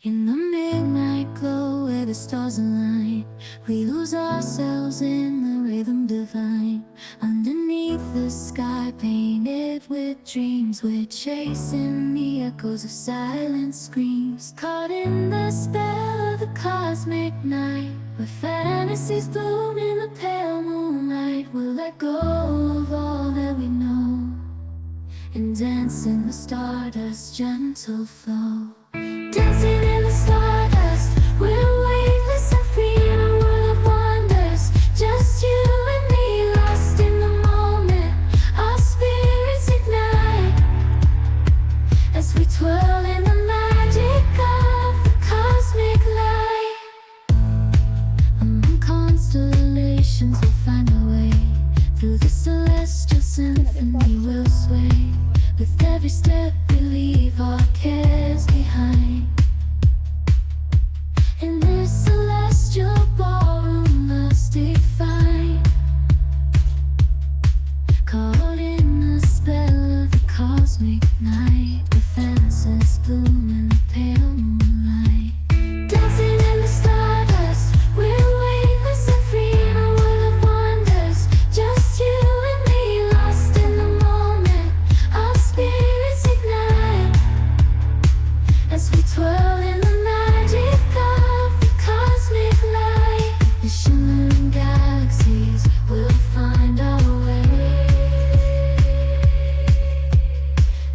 In the midnight glow where the stars align, we lose ourselves in the rhythm divine. Underneath the sky painted with dreams, we're chasing the echoes of silent screams. Caught in the spell of the cosmic night, where fantasies bloom in the pale moonlight. We'll let go of all that we know and dance in the stardust's gentle flow. Dancing in the stardust, we're weightless and free in a world of wonders. Just you and me, lost in the moment. Our spirits ignite as we twirl in the magic of the cosmic light. Among constellations we'll find our way. Through the celestial symphony we'll sway. With every step we leave our cares behind. In this celestial ballroom, love's defined. Caught in the spell of the cosmic night, the fences bloom in the pale moonlight. Dancing in the stardust, we're weightless and free in a world of wonders. Just you and me, lost in the moment. Our spirits ignite as we twirl in the magic of the cosmic light. The shimmering galaxies will find our way,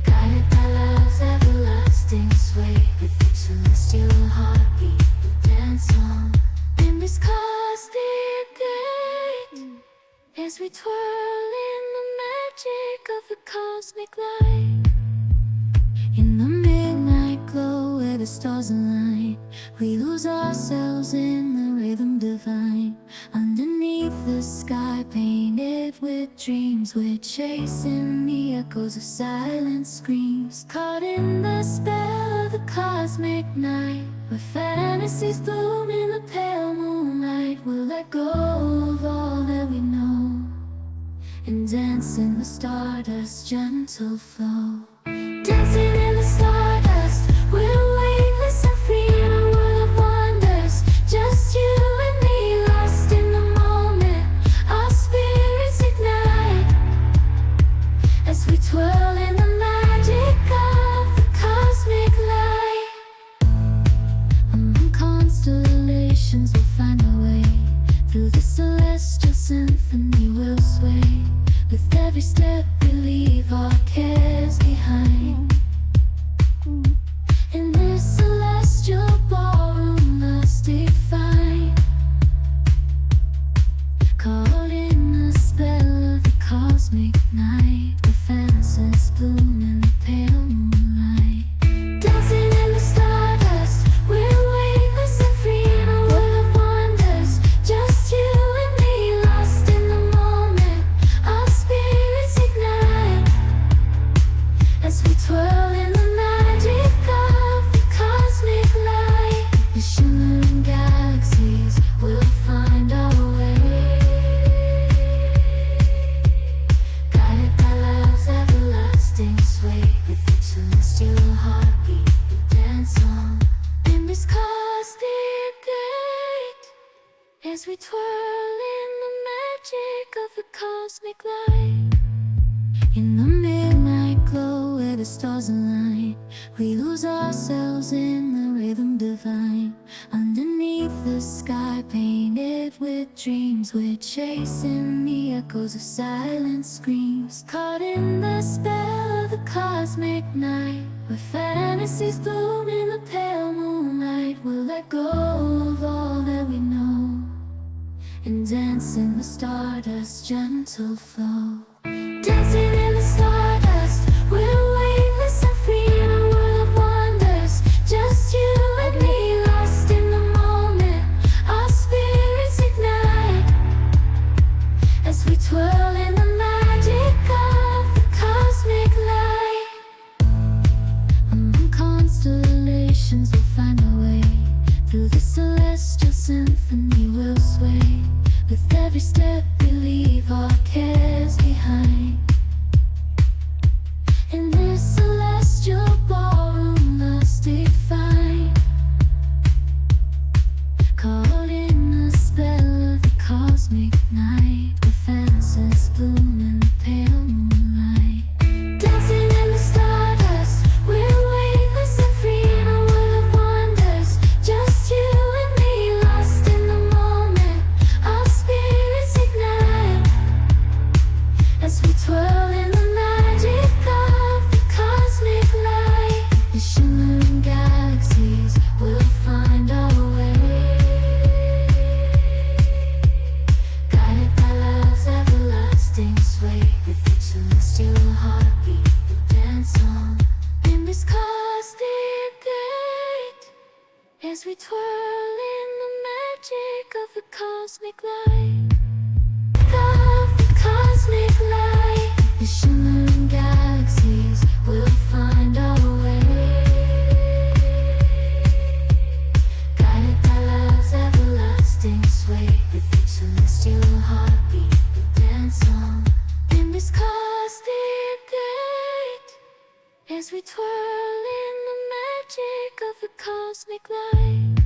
guided by love's everlasting sway. With each celestial heartbeat we dance on in this cosmic gate, as we twirl in the magic of the cosmic light. In the midnight glow where the stars align, we lose ourselves in the rhythm divine. Underneath the sky painted with dreams, we're chasing the echoes of silent screams. Caught in the spell of the cosmic night, where fantasies bloom in the pale moonlight. We'll let go of all that we know and dance in the stardust's gentle flow. Dancing in the stardust, we're weightless and free in a world of wonders. Just you and me, lost in the moment. Our spirits ignite as we twirl in the magic of the cosmic light. Among constellations we'll find our way. Through the celestial symphony we'll sway. With every step we leave our cares behind. In this celestial ballroom, love's defined. Caught in the spell of the cosmic night, the fences bloom in the pale moonlight. Dancing in the stardust, we're weightless and free in a world of wonders. Just you and me, lost in the moment. Our spirits ignite as we twirl in the magic of the cosmic light. The shimmering galaxies will find our way, guided by love's everlasting sway. With each celestial heartbeat we dance on in this cosmic gate, as we twirl in the magic of the cosmic light. In the midnight glow where the stars align, we lose ourselves in the rhythm divine. Underneath the sky painted with dreams, we're chasing the echoes of silent screams. Caught in the spell of the cosmic night, where fantasies bloom in the pale moonlight. We'll let go of all that we know and dance in the stardust's gentle flow. Dancing in the stardust, we're weightless and free in a world of wonders. Just you and me, lost in the moment. Our spirits ignite as we twirl in the magic of the cosmic light. Among constellations we'll find our way. Through the celestial symphony we'll sway. With every step we leave our cares we'll find our way. Guided by love's everlasting sway, with each celestial heartbeat, we'll dance on in this cosmic gate. As we twirl in the magic of the cosmic light, of the cosmic light, the shimmering galaxies will find our way. Guided by love's everlasting sway, with each celestial heartbeat, we'll dance on in this cosmic gate. As we twirl in the magic of the cosmic light.